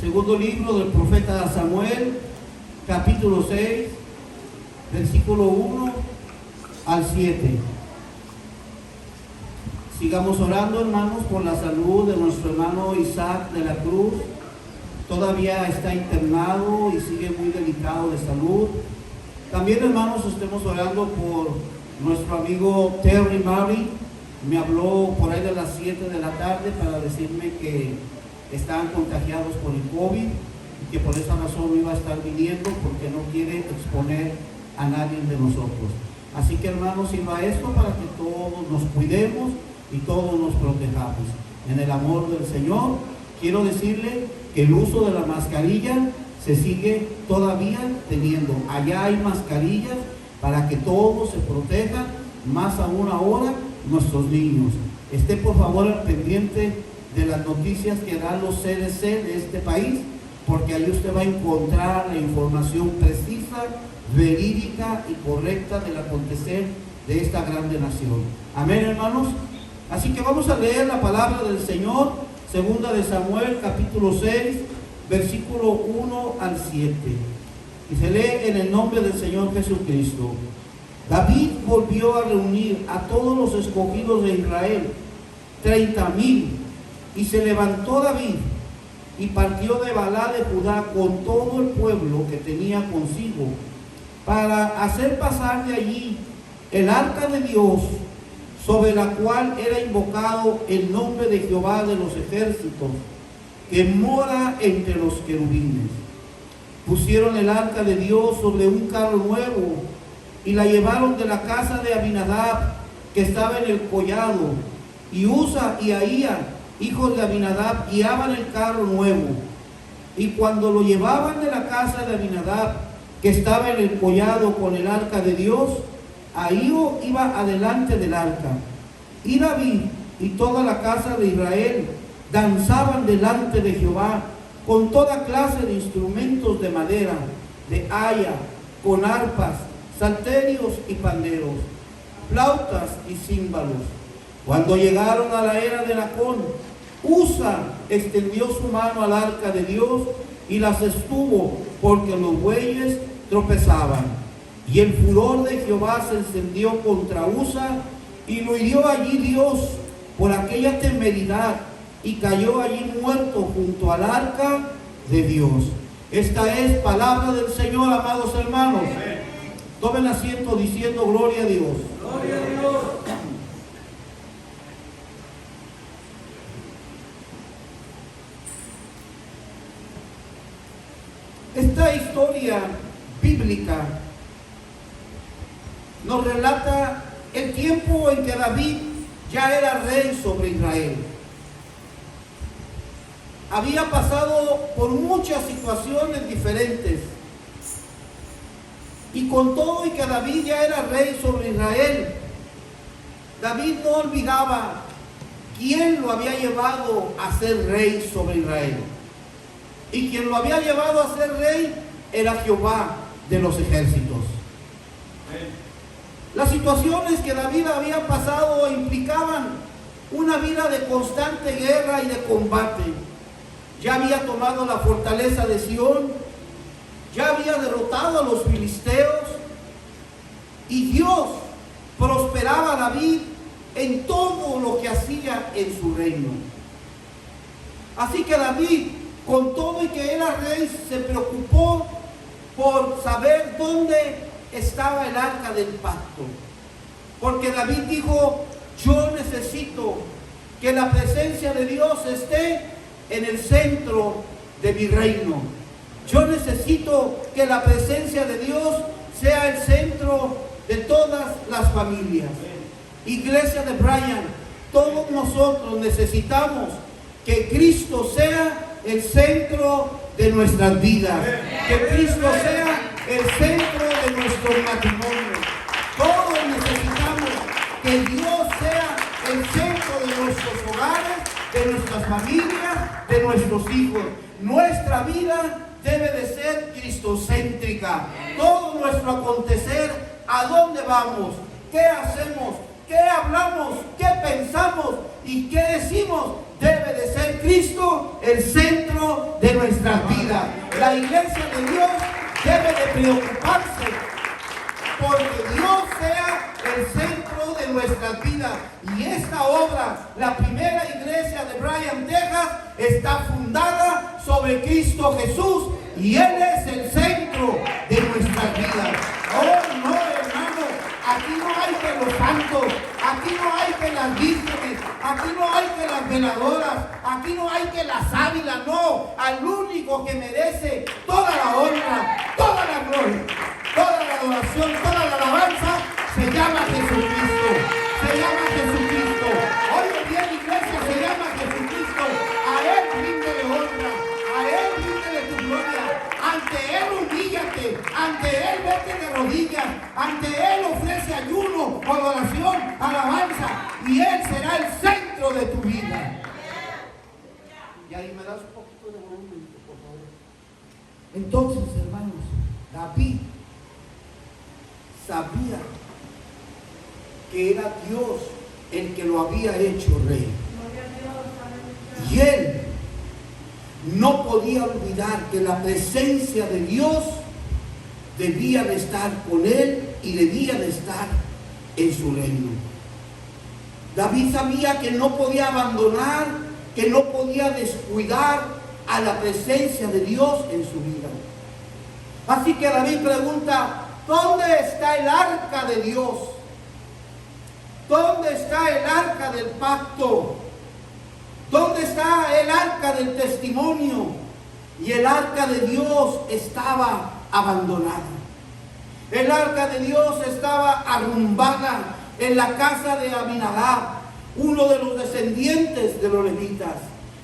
Segundo libro del profeta Samuel, capítulo 6, versículo 1 al 7. Sigamos orando, hermanos, por la salud de nuestro hermano Isaac de la Cruz. Todavía está internado y sigue muy delicado de salud. También, hermanos, estemos orando por nuestro amigo Terry Murray. Me habló por ahí de las 7 de la tarde para decirme que estaban contagiados por el COVID y que por esa razón no iba a estar viniendo porque no quiere exponer a nadie de nosotros. Así que, hermanos, sirva esto para que todos nos cuidemos y todos nos protejamos. En el amor del Señor, quiero decirle que el uso de la mascarilla se sigue todavía teniendo. Allá hay mascarillas para que todos se protejan, más aún ahora nuestros niños. Esté por favor al pendiente de las noticias que dan los CDC de este país, porque ahí usted va a encontrar la información precisa, verídica y correcta del acontecer de esta grande nación. Amén, hermanos. Así que vamos a leer la palabra del Señor, segunda de Samuel, capítulo 6, versículo 1 al 7. Y se lee en el nombre del Señor Jesucristo. David volvió a reunir a todos los escogidos de Israel, 30,000, y se levantó David y partió de Balá de Judá con todo el pueblo que tenía consigo, para hacer pasar de allí el arca de Dios, sobre la cual era invocado el nombre de Jehová de los ejércitos, que mora entre los querubines. Pusieron el arca de Dios sobre un carro nuevo y la llevaron de la casa de Abinadab, que estaba en el collado, y Usa y Ahía, hijos de Abinadab, guiaban el carro nuevo. Y cuando lo llevaban de la casa de Abinadab, que estaba en el collado con el arca de Dios, Ahío iba adelante del arca. Y David y toda la casa de Israel danzaban delante de Jehová con toda clase de instrumentos de madera, de haya, con arpas, salterios y panderos, flautas y címbalos. Cuando llegaron a la era de Nacón, Usa extendió su mano al arca de Dios y las estuvo, porque los bueyes tropezaban. Y el furor de Jehová se encendió contra Usa, y lo hirió allí Dios por aquella temeridad, y cayó allí muerto junto al arca de Dios. Esta es palabra del Señor, amados hermanos. Amén. Tomen asiento diciendo gloria a Dios. Gloria a Dios. Esta historia bíblica nos relata el tiempo en que David ya era rey sobre Israel. Había pasado por muchas situaciones diferentes, y con todo y que David ya era rey sobre Israel, David no olvidaba quién lo había llevado a ser rey sobre Israel. Y quien lo había llevado a ser rey era Jehová de los ejércitos. Las situaciones que David había pasado implicaban una vida de constante guerra y de combate. Ya había tomado la fortaleza de Sión, ya había derrotado a los filisteos, y Dios prosperaba a David en todo lo que hacía en su reino. Así que David, con todo y que era rey, se preocupó por saber dónde estaba el arca del pacto. Porque David dijo: yo necesito que la presencia de Dios esté en el centro de mi reino. Yo necesito que la presencia de Dios sea el centro de todas las familias. Iglesia de Bryan, todos nosotros necesitamos que Cristo sea el centro de nuestras vidas, que Cristo sea el centro de nuestros matrimonios. Todos necesitamos que Dios sea el centro de nuestros hogares, de nuestras familias, de nuestros hijos. Nuestra vida debe de ser cristocéntrica. Todo nuestro acontecer, a dónde vamos, qué hacemos, qué hablamos, qué pensamos y qué decimos, debe de ser Cristo Jesucristo el centro de nuestras vidas. La iglesia de Dios debe de preocuparse porque Dios sea el centro de nuestras vidas. Y esta obra, la primera iglesia de Bryan, Texas, está fundada sobre Cristo Jesús y Él es el centro de nuestras vidas. Oh no, hermano, aquí no hay que los santos, aquí no hay que las vírgenes, aquí no hay que las veladoras, aquí no hay que las águilas, no. Al único que merece toda la honra, toda la gloria, toda la adoración, toda la alabanza, se llama Jesucristo. Se llama Jesucristo. Oye bien, iglesia, se llama Jesucristo. A Él ríndele honra, a Él ríndele tu gloria. Ante Él humíllate, ante Él vete de rodillas, ante Él ofrece ayuno, adoración, alabanza, y Él será el centro de tu vida. Y ahí me das un poquito de volumen, por favor. Entonces, hermanos, David sabía que era Dios el que lo había hecho rey. Y él no podía olvidar que la presencia de Dios debía de estar con él y debía de estar en su reino. David sabía que no podía abandonar, que no podía descuidar a la presencia de Dios en su vida. Así que David pregunta: ¿dónde está el arca de Dios? ¿Dónde está el arca del pacto? ¿Dónde está el arca del testimonio? Y el arca de Dios estaba abandonada. El arca de Dios estaba arrumbada en la casa de Abinadab, uno de los descendientes de los levitas,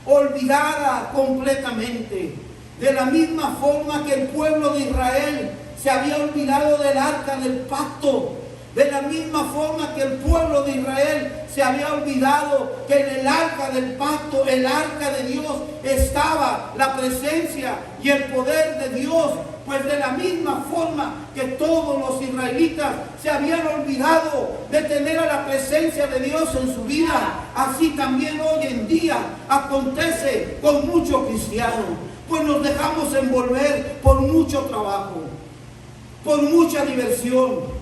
olvidada completamente. De la misma forma que el pueblo de Israel se había olvidado del arca del pacto, de la misma forma que el pueblo de Israel se había olvidado que en el arca del pacto, el arca de Dios, estaba la presencia y el poder de Dios. Pues de la misma forma que todos los israelitas se habían olvidado de tener a la presencia de Dios en su vida, así también hoy en día acontece con muchos cristianos. Pues nos dejamos envolver por mucho trabajo, por mucha diversión,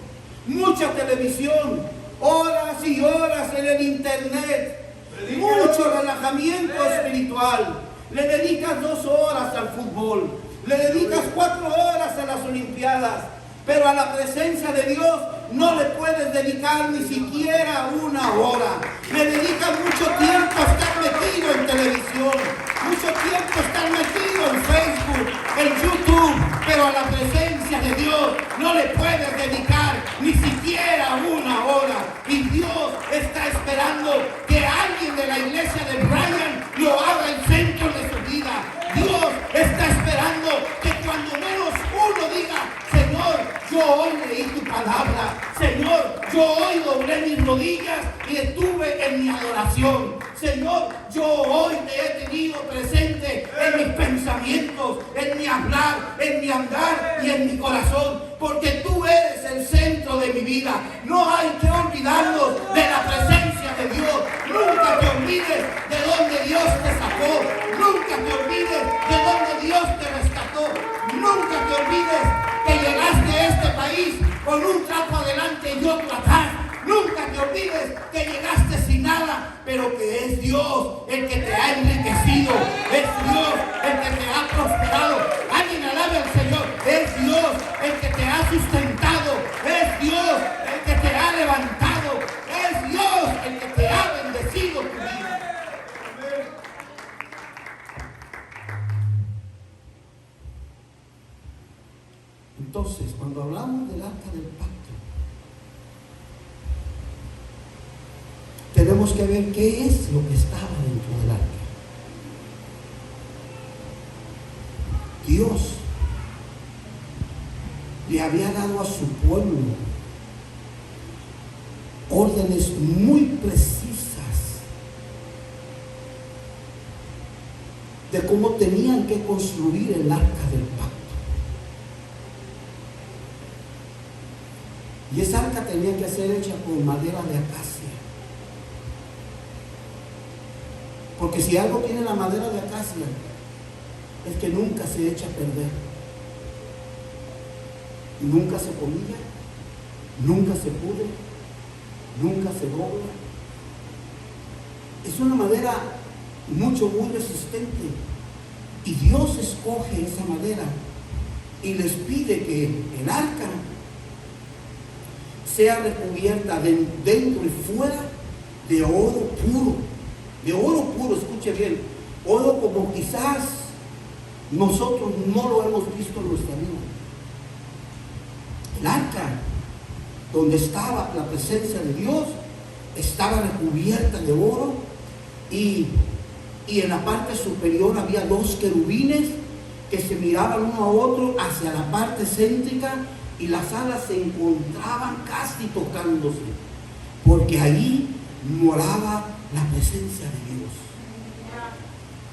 mucha televisión, horas y horas en el internet, mucho relajamiento espiritual. Le dedicas 2 horas al fútbol, le dedicas 4 horas a las olimpiadas, pero a la presencia de Dios no le puedes dedicar ni siquiera 1 hora. Le dedicas mucho tiempo a estar metido en televisión, mucho tiempo a estar metido en Facebook, en YouTube, pero a la presencia de Dios no le puedes dedicar ni siquiera 1 hora. Y Dios está esperando que alguien de la iglesia de Bryan lo haga el centro de su vida. Dios está esperando que cuando menos uno diga: Señor, yo hoy leí tu palabra. Señor, yo hoy doblé mis rodillas y estuve en mi adoración. Señor, yo hoy te he tenido presente en mis pensamientos, en mi hablar, en mi andar y en mi corazón, porque tú eres el centro de mi vida. No hay que olvidarnos de la presencia de Dios. Nunca te olvides de donde Dios te sacó. Nunca te olvides de donde Dios te rescató. Nunca te olvides que llegaste a este país con un trapo adelante y otro atrás. Nunca te olvides que llegaste sin nada, pero que es Dios el que te ha enriquecido. Es Dios el que te ha prosperado. Alguien alabe al Señor. Es Dios el que te ha sustentado. Es Dios el que te ha levantado. Es Dios el que te ha bendecido tu vida. Entonces, cuando hablamos del arca del pacto, tenemos que ver qué es lo que estaba dentro del arca. Dios le había dado a su pueblo órdenes muy precisas de cómo tenían que construir el arca del pacto. Y esa arca tenía que ser hecha con madera de acacia. Porque si algo tiene la madera de acacia, es que nunca se echa a perder, nunca se polilla, nunca se pudre, nunca se dobla. Es una madera muy resistente. Y Dios escoge esa madera y les pide que el arca sea recubierta dentro y fuera de oro puro. De oro puro, escuche bien, oro como quizás nosotros no lo hemos visto en nuestra vida. El arca, donde estaba la presencia de Dios, estaba recubierta de oro y en la parte superior había 2 querubines que se miraban uno a otro hacia la parte céntrica, y las alas se encontraban casi tocándose, porque ahí moraba la presencia de Dios.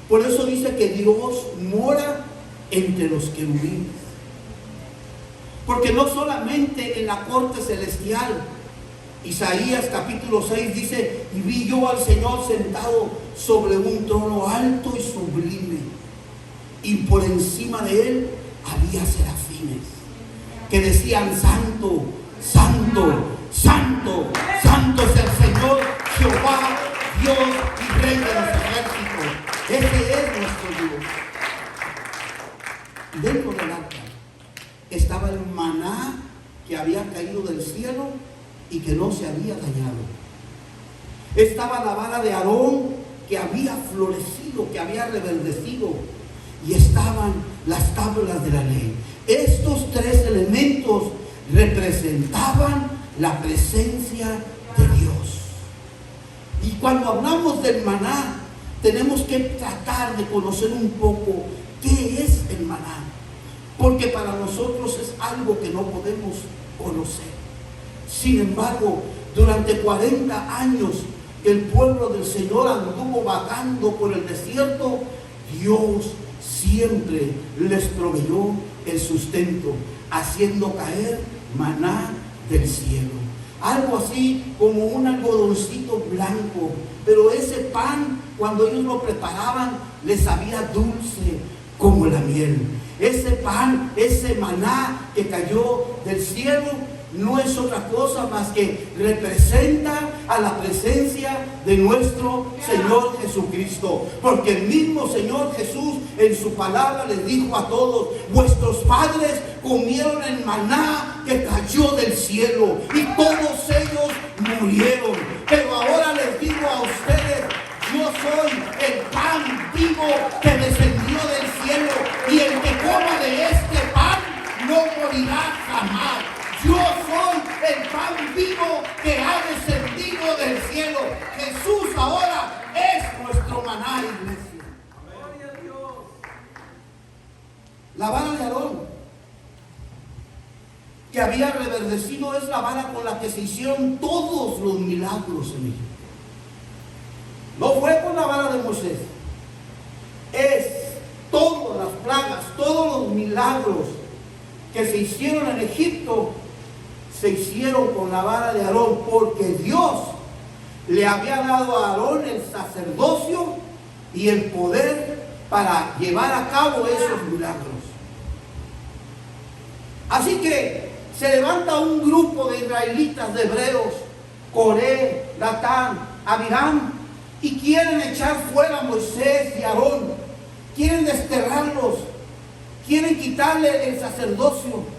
Por eso dice que Dios mora entre los querubines, porque no solamente en la corte celestial. Isaías capítulo 6 dice: y vi yo al Señor sentado sobre un trono alto y sublime, y por encima de él había serafines que decían: santo, santo, santo, santo es el Señor Jehová, Dios y Rey de los ejércitos. Ese es nuestro Dios. Y dentro del arca estaba el maná que había caído del cielo y que no se había dañado. Estaba la vara de Aarón que había florecido, que había reverdecido, y estaban las tablas de la ley. Estos 3 elementos representaban la presencia de Dios. Y cuando hablamos del maná, tenemos que tratar de conocer un poco qué es el maná, porque para nosotros es algo que no podemos conocer. Sin embargo, durante 40 años que el pueblo del Señor anduvo vagando por el desierto, Dios siempre les proveyó el sustento, haciendo caer maná del cielo. Algo así como un algodoncito blanco, pero ese pan, cuando ellos lo preparaban, les sabía dulce como la miel. Ese pan, ese maná que cayó del cielo, no es otra cosa más que representa a la presencia de nuestro Señor Jesucristo. Porque el mismo Señor Jesús en su palabra les dijo a todos: vuestros padres comieron el maná que cayó del cielo y todos ellos murieron. Pero ahora les digo a ustedes: yo soy el pan vivo que descendió del cielo, y el que coma de este pan no morirá jamás. Yo soy el pan vivo que ha descendido del cielo. Jesús ahora es nuestro maná, iglesia. Gloria a Dios. La vara de Aarón que había reverdecido es la vara con la que se hicieron todos los milagros en Egipto. No fue con la vara de Moisés. Es todas las plagas, todos los milagros que se hicieron en Egipto se hicieron con la vara de Aarón, porque Dios le había dado a Aarón el sacerdocio y el poder para llevar a cabo esos milagros. Así que se levanta un grupo de israelitas, de hebreos, Coré, Datán, Abiram, y quieren echar fuera a Moisés y Aarón, quieren desterrarlos, quieren quitarle el sacerdocio.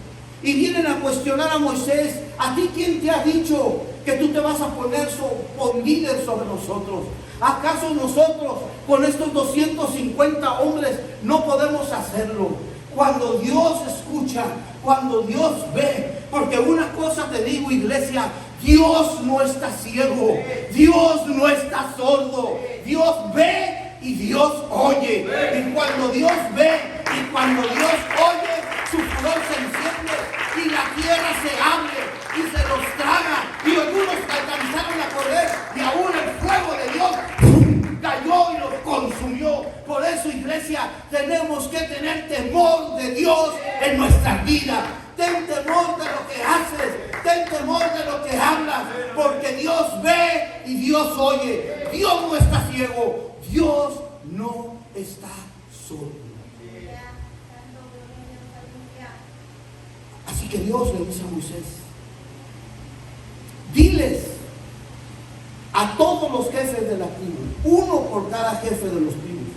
Y vienen a cuestionar a Moisés: ¿a ti quién te ha dicho que tú te vas a poner por líder sobre nosotros? ¿Acaso nosotros con estos 250 hombres no podemos hacerlo? Cuando Dios escucha, cuando Dios ve, porque una cosa te digo, iglesia: Dios no está ciego, Dios no está sordo, Dios ve y Dios oye. Y cuando Dios ve y cuando Dios oye, su furor se enciende y la tierra se abre y se los traga. Y algunos alcanzaron a correr y aún el fuego de Dios ¡pum!, cayó y los consumió. Por eso, iglesia, tenemos que tener temor de Dios en nuestra vida. Ten temor de lo que haces, ten temor de lo que hablas, porque Dios ve y Dios oye. Dios no está ciego, Dios no está solo. Así que Dios le dice a Moisés: diles a todos los jefes de la tribu, uno por cada jefe de los tribus,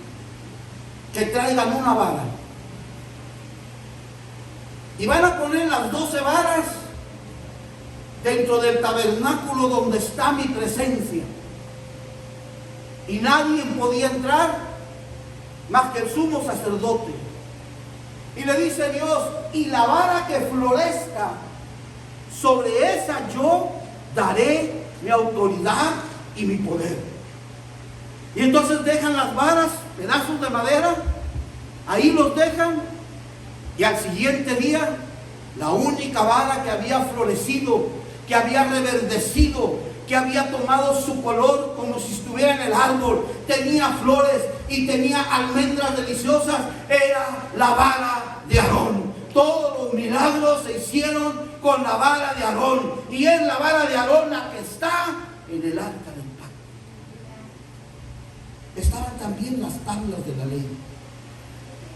que traigan una vara. Y van a poner las 12 varas dentro del tabernáculo donde está mi presencia. Y nadie podía entrar más que el sumo sacerdote. Y le dice Dios: y la vara que florezca, sobre esa yo daré mi autoridad y mi poder. Y entonces dejan las varas, pedazos de madera, ahí los dejan. Y al siguiente día, la única vara que había florecido, que había reverdecido, que había tomado su color como si estuviera en el árbol, tenía flores y tenía almendras deliciosas, era la vara de Aarón. Todos los milagros se hicieron con la vara de Aarón, y es la vara de Aarón la que está en el arca del pacto. Estaban también las tablas de la ley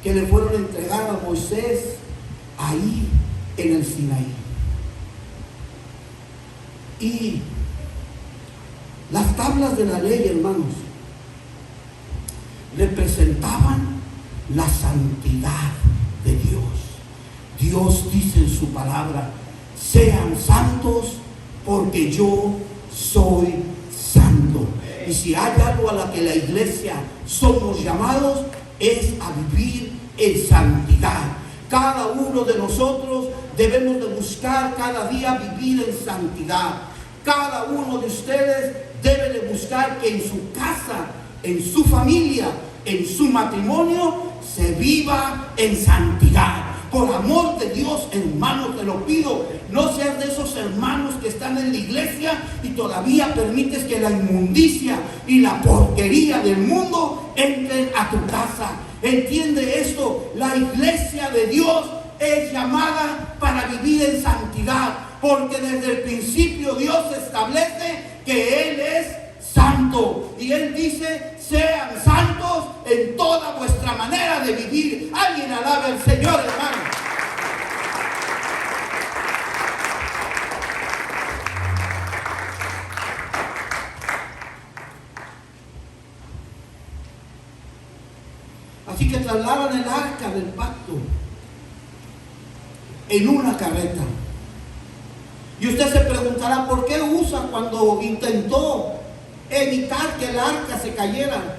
que le fueron entregadas a Moisés ahí en el Sinaí. Y las tablas de la ley, hermanos, representaban la santidad de Dios. Dios dice en su palabra: sean santos porque yo soy santo. Y si hay algo a la que la iglesia somos llamados, es a vivir en santidad. Cada uno de nosotros debemos de buscar cada día vivir en santidad. Cada uno de ustedes debe de buscar que en su casa, en su familia, en su matrimonio, se viva en santidad. Por amor de Dios, hermanos, te lo pido, no seas de esos hermanos que están en la iglesia y todavía permites que la inmundicia y la porquería del mundo entren a tu casa. Entiende esto: la iglesia de Dios es llamada para vivir en santidad, porque desde el principio Dios establece que Él es santo, y Él dice: sean santos en toda vuestra manera de vivir. Alguien alabe al Señor, hermano. Así que trasladan el arca del pacto en una carreta. Y usted se preguntará: ¿por qué Usa, cuando intentó evitar que el arca se cayera,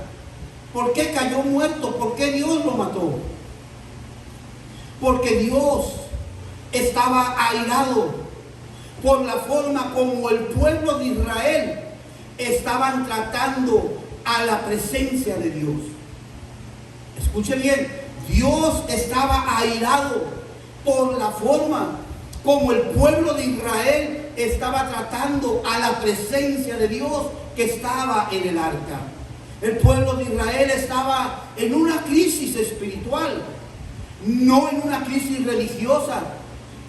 por qué cayó muerto? ¿Por qué Dios lo mató? Porque Dios estaba airado por la forma como el pueblo de Israel estaban tratando a la presencia de Dios. Escuche bien: Dios estaba airado por la forma como el pueblo de Israel estaba tratando a la presencia de Dios que estaba en el arca. El pueblo de Israel estaba en una crisis espiritual, no en una crisis religiosa,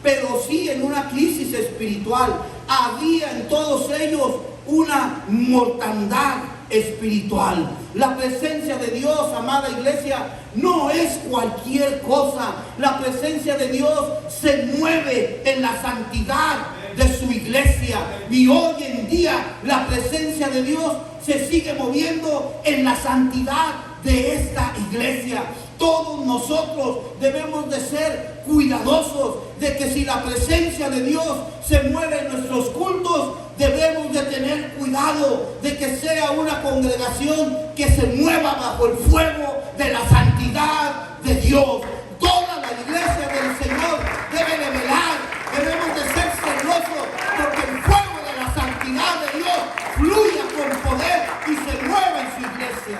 pero sí en una crisis espiritual. Había en todos ellos una mortandad espiritual. La presencia de Dios, amada iglesia, no es cualquier cosa. La presencia de Dios se mueve en la santidad de su iglesia, y hoy en día la presencia de Dios se sigue moviendo en la santidad de esta iglesia. Todos nosotros debemos de ser cuidadosos de que si la presencia de Dios se mueve en nuestros cultos, debemos de tener cuidado de que sea una congregación que se mueva bajo el fuego de la santidad de Dios. Toda la iglesia del Señor debe de velar, debemos de ser celosos porque el fuego de la santidad de Dios fluya con poder y se mueva en su iglesia.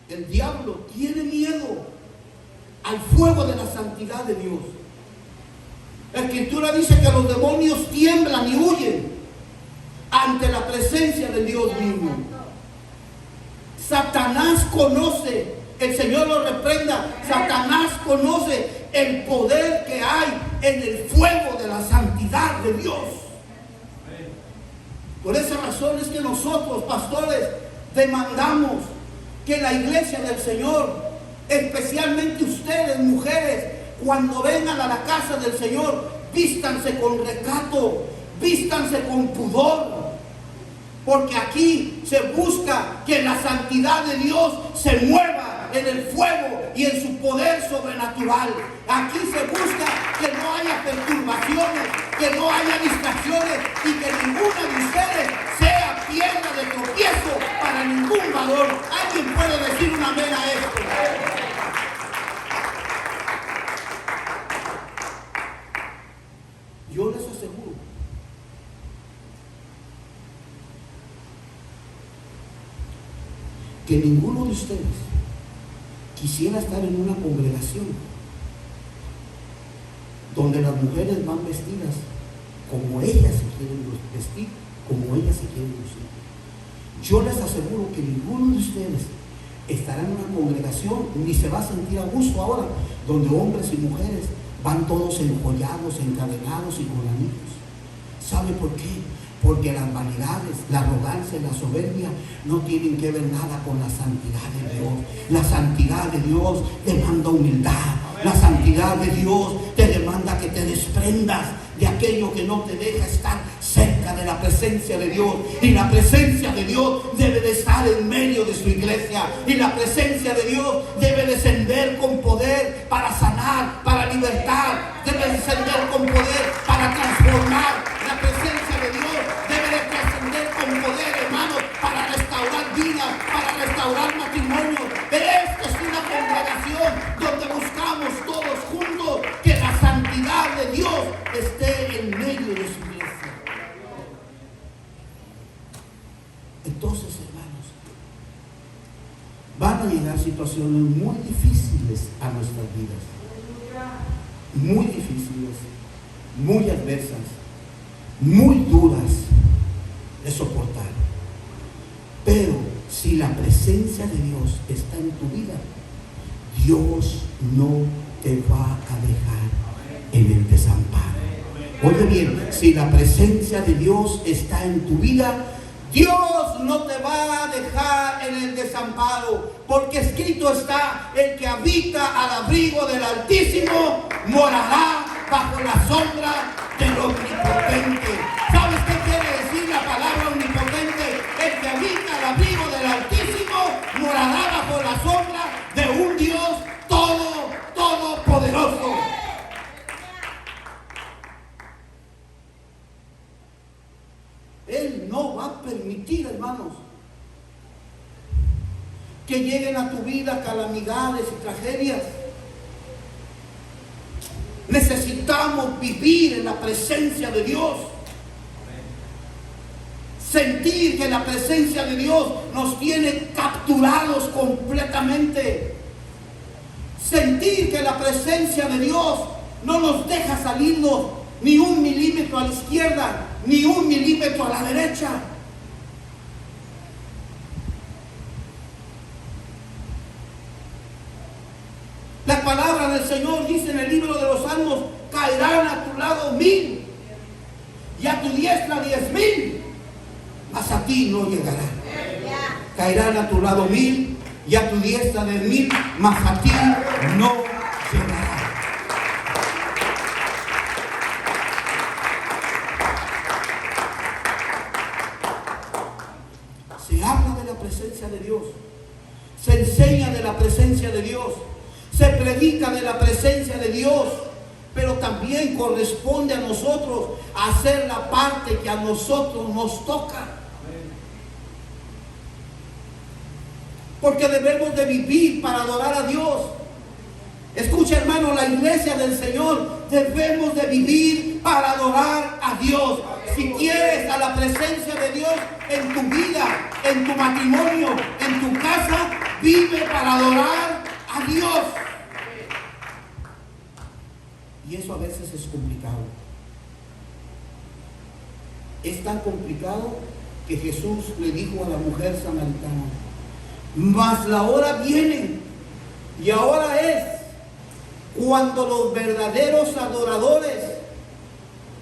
El diablo tiene miedo al fuego de la santidad de Dios. La Escritura dice que los demonios tiemblan y huyen ante la presencia del Dios mismo. Satanás conoce, el Señor lo reprenda, Satanás conoce el poder que hay en el fuego de la santidad de Dios. Por esa razón es que nosotros, pastores, demandamos que la iglesia del Señor, especialmente ustedes, mujeres, cuando vengan a la casa del Señor, vístanse con recato, vístanse con pudor. Porque aquí se busca que la santidad de Dios se mueva en el fuego y en su poder sobrenatural. Aquí se busca que no haya perturbaciones, que no haya distracciones y que ninguna de ustedes sea piedra de tropiezo para ningún valor. ¿Alguien puede decir un amén a esto? Yo les aseguro que ninguno de ustedes quisiera estar en una congregación donde las mujeres van vestidas como ellas se quieren vestir, como ellas se quieren lucir. Yo les aseguro que ninguno de ustedes estará en una congregación ni se va a sentir a gusto ahora, donde hombres y mujeres van todos enjollados, encadenados y con anillos. ¿Sabe por qué? Porque las vanidades, la arrogancia y la soberbia no tienen que ver nada con la santidad de Dios. La santidad de Dios demanda humildad. La santidad de Dios te demanda que te desprendas de aquello que no te deja estar cerca de la presencia de Dios. Y la presencia de Dios debe de estar en medio de su iglesia. Y la presencia de Dios debe descender con poder para sanar, para libertar. Debe descender con poder para transformar. La presencia de Dios debe de descender con poder, hermanos, para restaurar vidas, para restaurar matrimonios. Esta es una congregación donde buscamos todos juntos que la santidad de Dios esté en medio de su iglesia. Entonces, hermanos, van a llegar situaciones muy difíciles a nuestras vidas. Muy difíciles, muy adversas, muy duras de soportar. Pero si la presencia de Dios está en tu vida, Dios no te va a dejar en el desamparo. Oye bien, si la presencia de Dios está en tu vida, Dios no te va a dejar en el desamparo, porque escrito está: el que habita al abrigo del Altísimo morará bajo la sombra del Omnipotente. ¿Sabes qué quiere decir la palabra omnipotente? El que habita al abrigo del Altísimo morará bajo la sombra de un Dios todopoderoso. Él no va a permitir, hermanos, que lleguen a tu vida calamidades y tragedias. Necesitamos vivir en la presencia de Dios. Sentir que la presencia de Dios nos tiene capturados completamente. Sentir que la presencia de Dios no nos deja salirnos ni un milímetro a la izquierda, ni un milímetro a la derecha. La palabra del Señor dice en el libro de los Salmos: caerán a tu lado 1000 y a tu diestra 10,000, mas a ti no llegará. Caerán a tu lado 1000 y a tu diestra 10,000, mas a ti no llegará. Se habla de la presencia de Dios, se enseña de la presencia de Dios, se predica de la presencia de Dios, pero también corresponde a nosotros hacer la parte que a nosotros nos toca. Porque debemos de vivir para adorar a Dios. Escucha, hermano, la iglesia del Señor debemos de vivir para adorar a Dios. Si quieres a la presencia de Dios en tu vida, en tu matrimonio, en tu casa, vive para adorar a Dios. Y eso a veces es complicado. Es tan complicado que Jesús le dijo a la mujer samaritana: mas la hora viene, y ahora es, cuando los verdaderos adoradores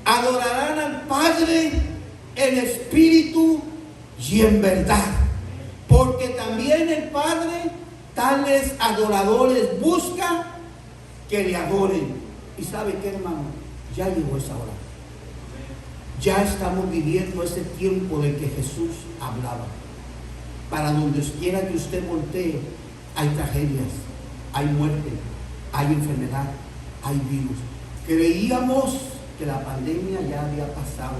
adorarán al Padre en espíritu y en verdad. Porque también el Padre tales adoradores busca que le adoren. ¿Y sabe qué, hermano? Ya llegó esa hora. Ya estamos viviendo ese tiempo del que Jesús hablaba. Para donde quiera que usted voltee, hay tragedias, hay muerte, hay enfermedad, hay virus. Creíamos que la pandemia ya había pasado.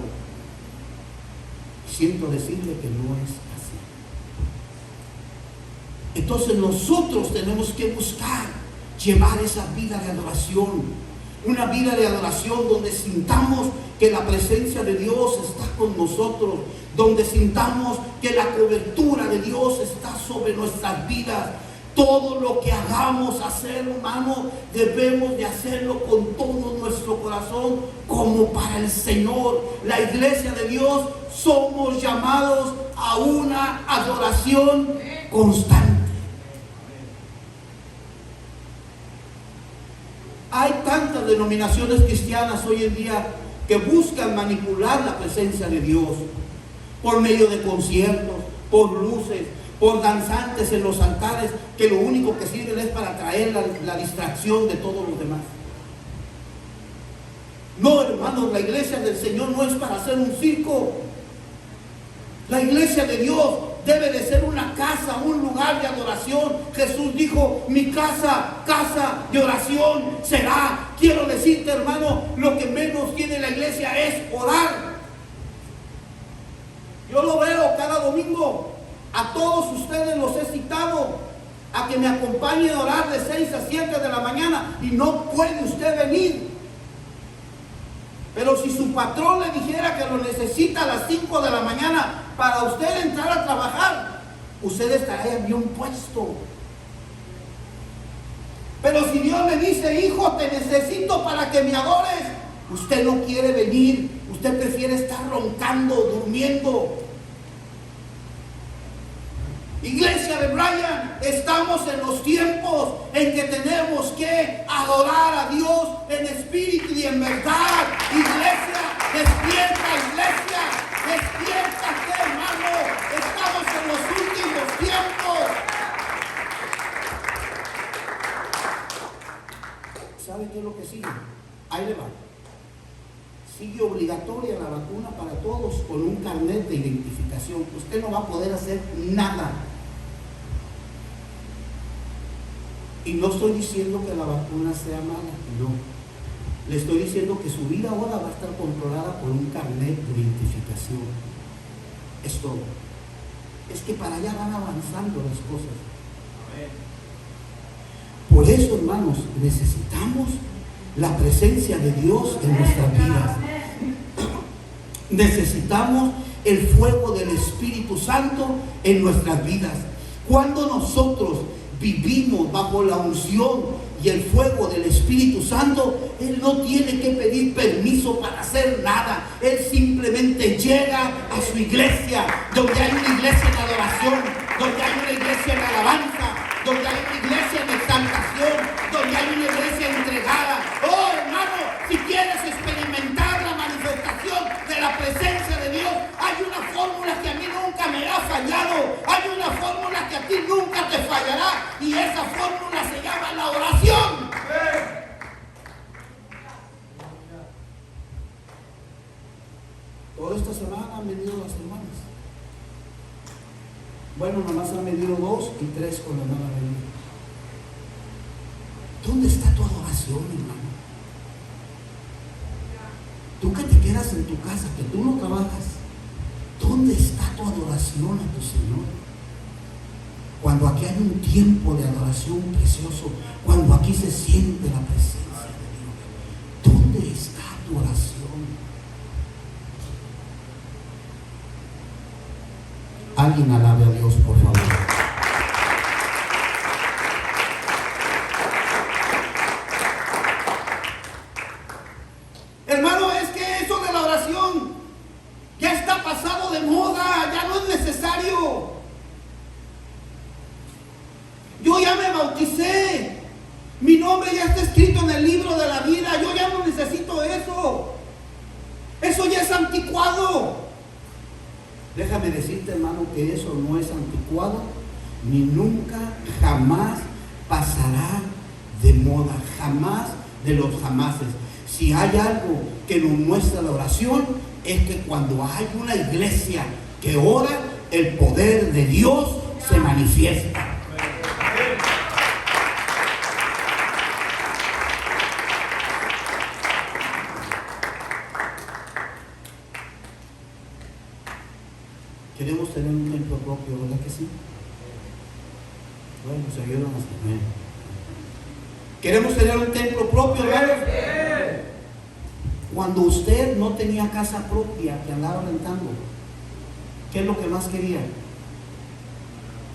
Siento decirle que no es así. Entonces nosotros tenemos que buscar llevar esa vida de adoración. Una vida de adoración donde sintamos que la presencia de Dios está con nosotros, donde sintamos que la cobertura de Dios está sobre nuestras vidas. Todo lo que hagamos hacer, hermano, debemos de hacerlo con todo nuestro corazón, como para el Señor. La iglesia de Dios somos llamados a una adoración constante. Hay tantas denominaciones cristianas hoy en día que buscan manipular la presencia de Dios por medio de conciertos, por luces, por danzantes en los altares, que lo único que sirven es para traer la distracción de todos los demás. No, hermanos, la iglesia del Señor no es para hacer un circo. La iglesia de Dios debe de ser una casa, un lugar de adoración. Jesús dijo: mi casa, casa de oración será. Quiero decirte, hermano, lo que menos tiene la iglesia es orar. Yo lo veo cada domingo. A todos ustedes los he citado a que me acompañen a orar de 6 a 7 de la mañana y no puede usted venir. Pero si su patrón le dijera que lo necesita a las 5 de la mañana para usted entrar a trabajar, usted estaría bien puesto. Pero si Dios le dice: hijo, te necesito para que me adores, usted no quiere venir, usted prefiere estar roncando, durmiendo. Iglesia de Bryan, estamos en los tiempos en que tenemos que adorar a Dios en espíritu y en verdad. Iglesia, despierta, iglesia, despiértate, hermano. Estamos en los últimos tiempos. ¿Sabe qué es lo que sigue? Ahí le va. Sigue obligatoria la vacuna para todos con un carnet de identificación. Usted no va a poder hacer nada. Y no estoy diciendo que la vacuna sea mala, no. Le estoy diciendo que su vida ahora va a estar controlada por un carnet de identificación. Es todo. Es que para allá van avanzando las cosas. Por eso, hermanos, necesitamos la presencia de Dios en nuestras vidas. Necesitamos el fuego del Espíritu Santo en nuestras vidas. Cuando nosotros vivimos bajo la unción y el fuego del Espíritu Santo, Él no tiene que pedir permiso para hacer nada. Él simplemente llega a su iglesia, donde hay una iglesia en adoración, donde hay una iglesia en alabanza, donde hay una iglesia en exaltación, donde hay una iglesia entregada. Oh, hermano, si quieres experimentar la manifestación de la presencia de Dios, hay una fórmula que a mí nunca me ha fallado. Hay una fórmula que a ti nunca te fallará, y esa fórmula se llama la oración. Toda esta semana han venido las hermanas. Bueno, nomás han venido 2 y 3 con la hermana venida. ¿Dónde está tu adoración, hermano? Tú que te quedas en tu casa, que tú no trabajas, ¿dónde está tu adoración a tu Señor? Cuando aquí hay un tiempo de adoración precioso, cuando aquí se siente la presencia de Dios, ¿dónde está tu oración? Alguien alabe a Dios, por favor. Hermano, es que eso de la oración ya está pasado de moda, ya no es necesario. Yo ya me bauticé, mi nombre ya está escrito en el libro de la vida, yo ya no necesito eso. Eso ya es anticuado. Déjame decirte, hermano, que eso no es anticuado, ni nunca, jamás pasará de moda, jamás de los jamases. Si hay algo que nos muestra la oración, es que cuando hay una iglesia que ora, el poder de Dios se manifiesta. Queremos tener un templo propio, ¿verdad que sí? Bueno, se ayudan a tener. Queremos tener un templo propio, hermanos. Cuando usted no tenía casa propia que andaba rentando, ¿qué es lo que más quería?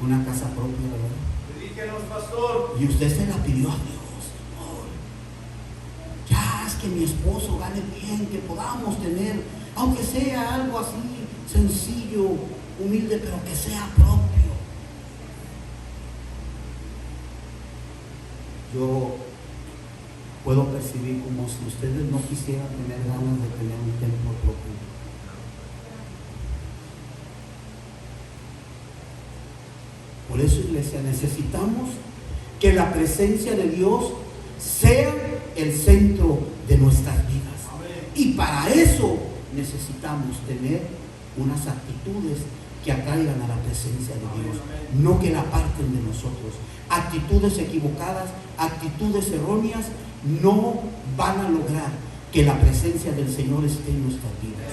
Una casa propia, ¿verdad? Díganos, pastor. Y usted se la pidió a Dios, Señor. Ya es que mi esposo gane bien, que podamos tener, aunque sea algo así sencillo, humilde, pero que sea propio. Yo puedo percibir como si ustedes no quisieran tener ganas de tener un templo propio. Por eso, iglesia, necesitamos que la presencia de Dios sea el centro de nuestras vidas. Y para eso necesitamos tener unas actitudes que atraigan a la presencia de Dios, no que la aparten de nosotros. Actitudes equivocadas, actitudes erróneas no van a lograr que la presencia del Señor esté en nuestras vidas.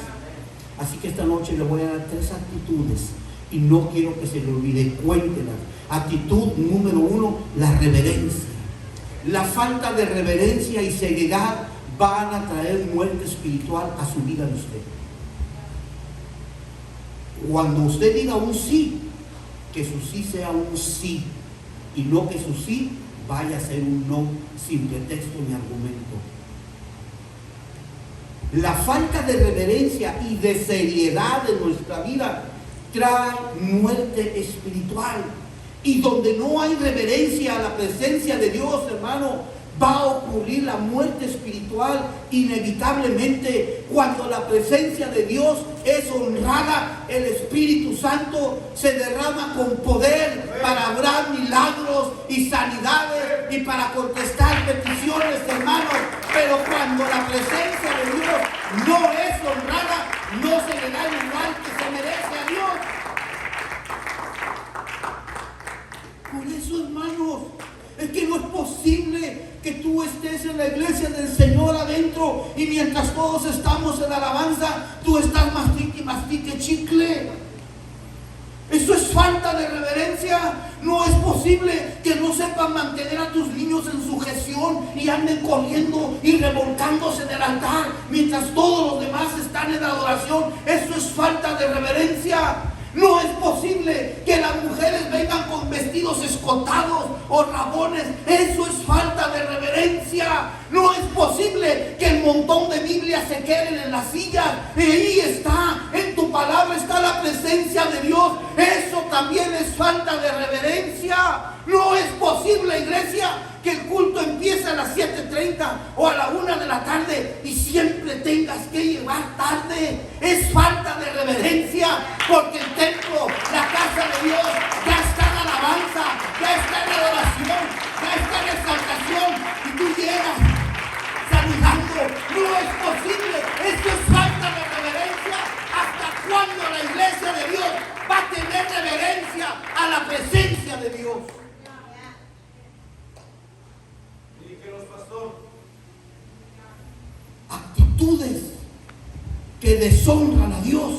Así que esta noche le voy a dar 3 actitudes y no quiero que se le olvide, cuéntelas. Actitud número 1, la reverencia. La falta de reverencia y seriedad van a traer muerte espiritual a su vida de usted. Cuando usted diga un sí, que su sí sea un sí y no que su sí vaya a ser un no sin pretexto ni argumento. La falta de reverencia y de seriedad en nuestra vida trae muerte espiritual. Y donde no hay reverencia a la presencia de Dios, hermano, va a ocurrir la muerte espiritual inevitablemente. Cuando la presencia de Dios es honrada, el Espíritu Santo se derrama con poder para obrar milagros y sanidades y para contestar peticiones, hermanos. Pero cuando la presencia de Dios no es honrada, no se le da el lugar que se merece a Dios. Por eso, hermanos, es que no es posible que tú estés en la iglesia del Señor adentro y mientras todos estamos en alabanza, tú estás mastique y mastique chicle. Eso es falta de reverencia. No es posible que no sepan mantener a tus niños en sujeción y anden corriendo y revolcándose en el altar mientras todos los demás están en adoración. Eso es falta de reverencia. No es posible que las mujeres vengan con vestidos escotados o rabones. Eso es falta de reverencia. No es posible que el montón de Biblias se queden en las sillas. Y ahí está, en tu palabra está la presencia de Dios. Eso también es falta de reverencia. No es posible, iglesia, que el culto empiece a las 7:30 o a la 1 de la tarde y siempre tengas que llegar tarde. Es falta de reverencia, porque el templo, la casa de Dios, ya está en alabanza, ya está en adoración, ya está en exaltación, y tú llegas saludando. No es posible. Esto es falta de reverencia. ¿Hasta cuándo la iglesia de Dios va a tener reverencia a la presencia de Dios? Actitudes que deshonran a Dios.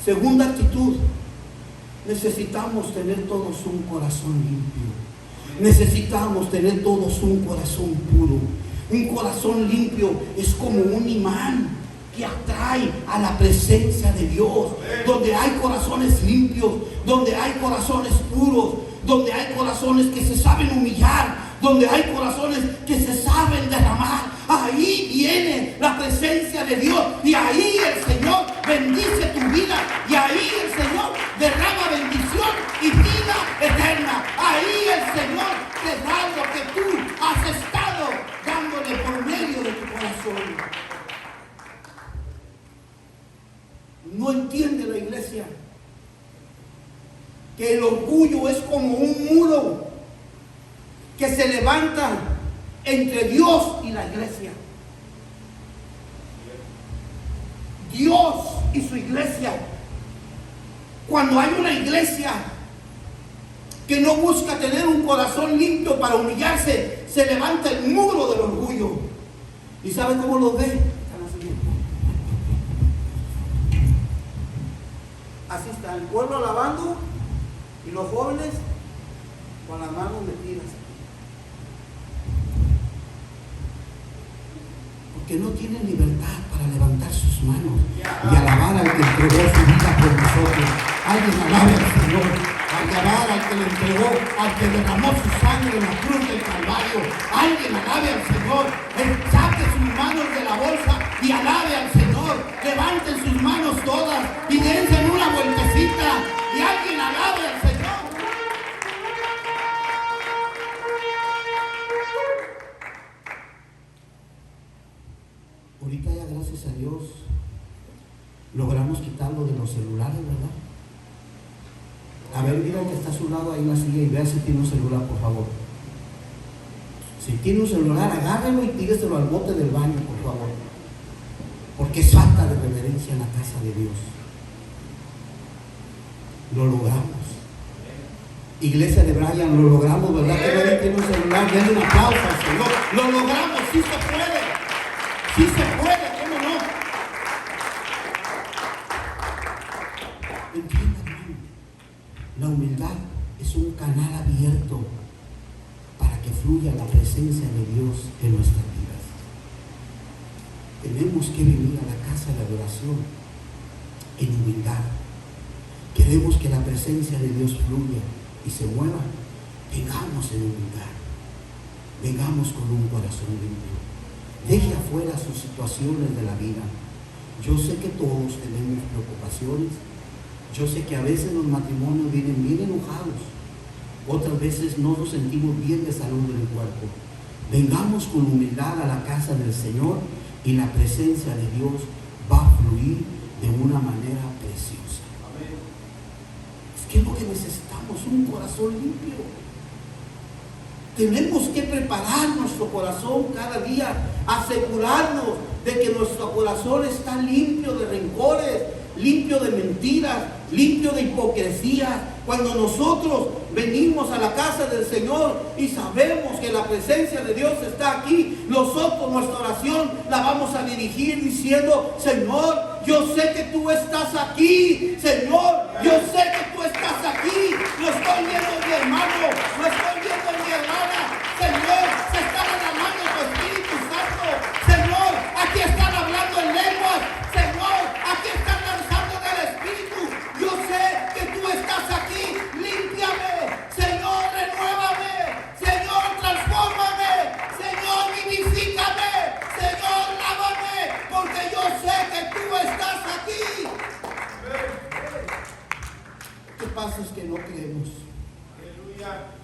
Segunda actitud, necesitamos tener todos un corazón limpio. Necesitamos tener todos un corazón puro. Un corazón limpio es como un imán que atrae a la presencia de Dios. Donde hay corazones limpios, donde hay corazones puros, donde hay corazones que se saben humillar, donde hay corazones que se saben derramar, ahí viene la presencia de Dios y ahí el Señor bendice tu vida y ahí el Señor derrama bendición y vida eterna. Ahí el Señor te da lo que tú has estado dándole por medio de tu corazón. entiende la iglesia que el orgullo es como un muro que se levanta entre Dios y la iglesia. Dios y su iglesia. Cuando hay una iglesia que no busca tener un corazón limpio para humillarse, se levanta el muro del orgullo. ¿Y sabe cómo lo ve? Así está el pueblo alabando y los jóvenes con las manos metidas. Porque no tienen libertad para levantar sus manos y alabar al que entregó su vida por nosotros. Alguien alabe al Señor, alabar al que le entregó, al que derramó su sangre en la cruz del Calvario. Alguien alabe al Señor. Saque sus manos de la bolsa y alabe al Señor. Levanten sus manos todas y dense una vueltecita y alguien alabe al Señor. Ahorita ya, gracias a Dios, logramos quitarlo de los celulares, ¿verdad? A ver, mira el que está a su lado ahí en la silla y vea si tiene un celular, por favor. Si tiene un celular, agárrelo y tíreselo al bote del baño, por favor. Porque es falta de reverencia en la casa de Dios. Lo logramos. Iglesia de Brian, lo logramos, ¿verdad? Que nadie tiene un celular. Denle un aplauso al Señor. Lo logramos, sí se puede. Sí se puede, ¿cómo no? Entiendan, hermano, la humildad es un canal abierto para que fluya la presencia de Dios en nuestras vidas. Tenemos que venir a la casa de adoración en humildad. Queremos que la presencia de Dios fluya y se mueva. Vengamos en humildad. Vengamos con un corazón limpio. Deje afuera sus situaciones de la vida. Yo sé que todos tenemos preocupaciones. Yo sé que a veces los matrimonios vienen bien enojados. Otras veces no nos sentimos bien de salud del cuerpo. Vengamos con humildad a la casa del Señor y la presencia de Dios va a fluir de una manera preciosa. Es que es lo que necesitamos, un corazón limpio. Tenemos que preparar nuestro corazón cada día, asegurarnos de que nuestro corazón está limpio de rencores, limpio de mentiras, limpio de hipocresía. Cuando nosotros venimos a la casa del Señor y sabemos que la presencia de Dios está aquí, nosotros nuestra oración la vamos a dirigir diciendo: Señor, yo sé que tú estás aquí. Señor, yo sé que tú estás aquí. Lo estoy viendo en mi hermano, lo estoy viendo en mi hermana. Señor, se está derramando tu Espíritu Santo. Señor, aquí están hablando en lenguas. Señor, aquí están lanzando en el Espíritu. Yo sé que tú estás aquí. Límpiame. Señor, renuévame. Señor, transfórmame. Señor, vivifícame. Señor, lávame. Porque yo sé que tú estás aquí. ¿Qué pasa? Es que no creemos. Aleluya.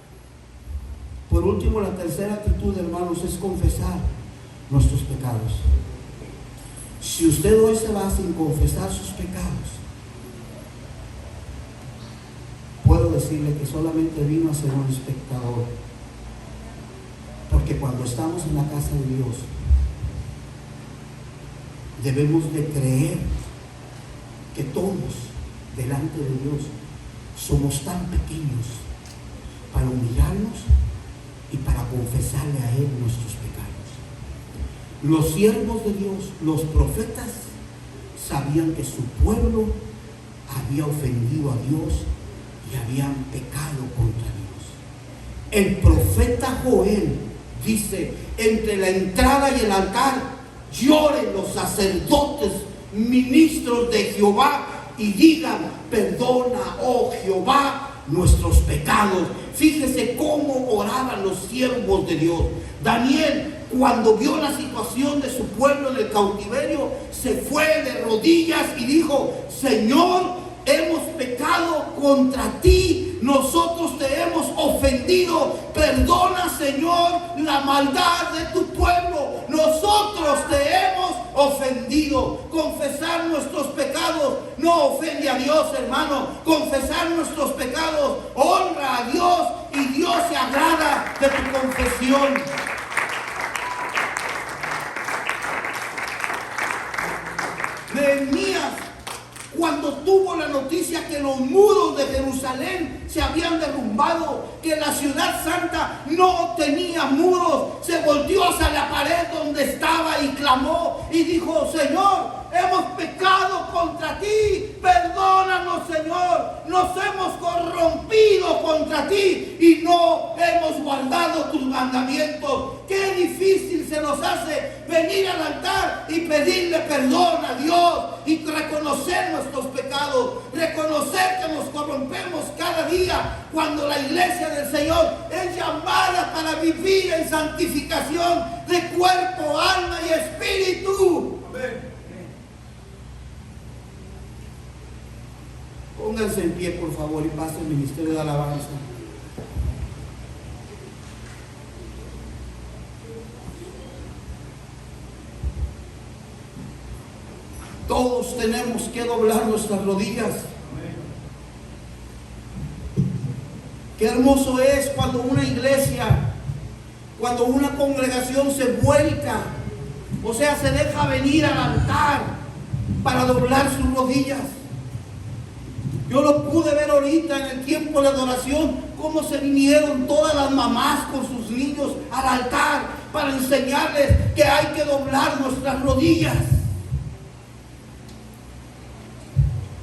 Por último, la tercera actitud, hermanos, es confesar nuestros pecados. Si usted hoy se va sin confesar sus pecados, puedo decirle que solamente vino a ser un espectador. Porque cuando estamos en la casa de Dios, debemos de creer que todos delante de Dios somos tan pequeños para humillarnos y para confesarle a Él nuestros pecados. Los siervos de Dios, los profetas, sabían que su pueblo había ofendido a Dios y habían pecado contra Dios. El profeta Joel dice: entre la entrada y el altar lloren los sacerdotes, ministros de Jehová, y digan: perdona, oh Jehová, nuestros pecados. Fíjese cómo oraban los siervos de Dios. Daniel, cuando vio la situación de su pueblo en el cautiverio, se fue de rodillas y dijo: Señor, hemos pecado contra ti, nosotros te hemos ofendido, perdona, Señor, la maldad de tu pueblo, nosotros te hemos ofendido. Confesar nuestros pecados no ofende a Dios, hermano. Confesar nuestros pecados honra a Dios y Dios se agrada de tu confesión. Nehemías, cuando tuvo la noticia que los muros de Jerusalén se habían derrumbado, que la ciudad santa no tenía muros, se volteó hacia la pared donde estaba y clamó y dijo: Señor, hemos pecado contra ti, perdónanos, Señor, nos hemos corrompido contra ti y no hemos guardado tus mandamientos. Qué difícil se nos hace venir al altar y pedirle perdón a Dios y reconocer nuestros pecados, reconocer que nos corrompemos cada día, cuando la iglesia del Señor es llamada para vivir en santificación de cuerpo, alma y espíritu. Amén. Pónganse en pie, por favor, y pasen el ministerio de alabanza. Todos tenemos que doblar nuestras rodillas. Qué hermoso es cuando una iglesia, cuando una congregación se vuelca, o sea, se deja venir al altar para doblar sus rodillas. Yo lo pude ver ahorita en el tiempo de adoración, cómo se vinieron todas las mamás con sus niños al altar para enseñarles que hay que doblar nuestras rodillas.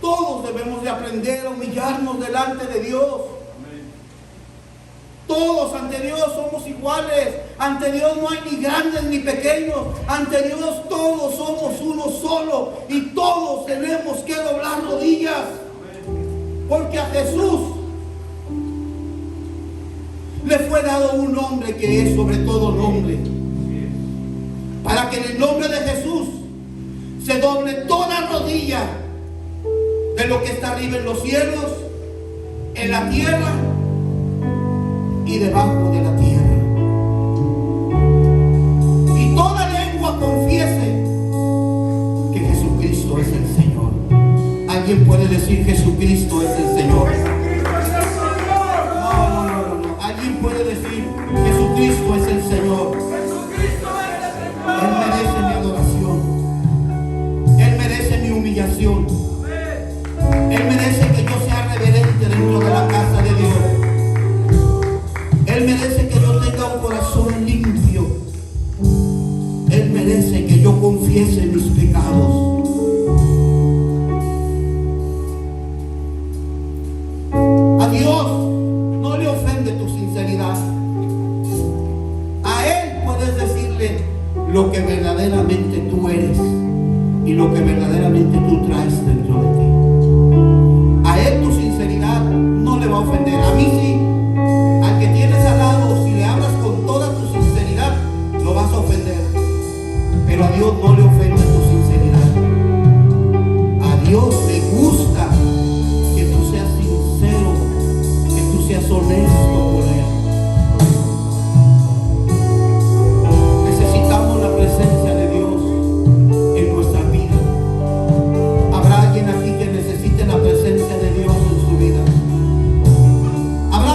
Todos debemos de aprender a humillarnos delante de Dios. Todos ante Dios somos iguales. Ante Dios no hay ni grandes ni pequeños. Ante Dios todos somos uno solo. Y todos tenemos que doblar rodillas. Porque a Jesús le fue dado un nombre que es sobre todo nombre. Para que en el nombre de Jesús se doble toda rodilla de lo que está arriba en los cielos, en la tierra y debajo de la tierra. Y toda lengua confiese que Jesucristo es el Señor. ¿Alguien puede decir Jesucristo es el Señor? No. ¿Alguien puede decir Jesucristo es el Señor? Él merece mi adoración. Él merece mi humillación. Él merece que yo sea reverente dentro de la casa de Dios. Él merece que yo tenga un corazón limpio. Él merece que yo confiese mis pecados. A Dios no le ofende tu sinceridad. A Él puedes decirle lo que verdaderamente tú eres y lo que verdaderamente tú traes dentro de ti. A Él tu sinceridad no le va a ofender.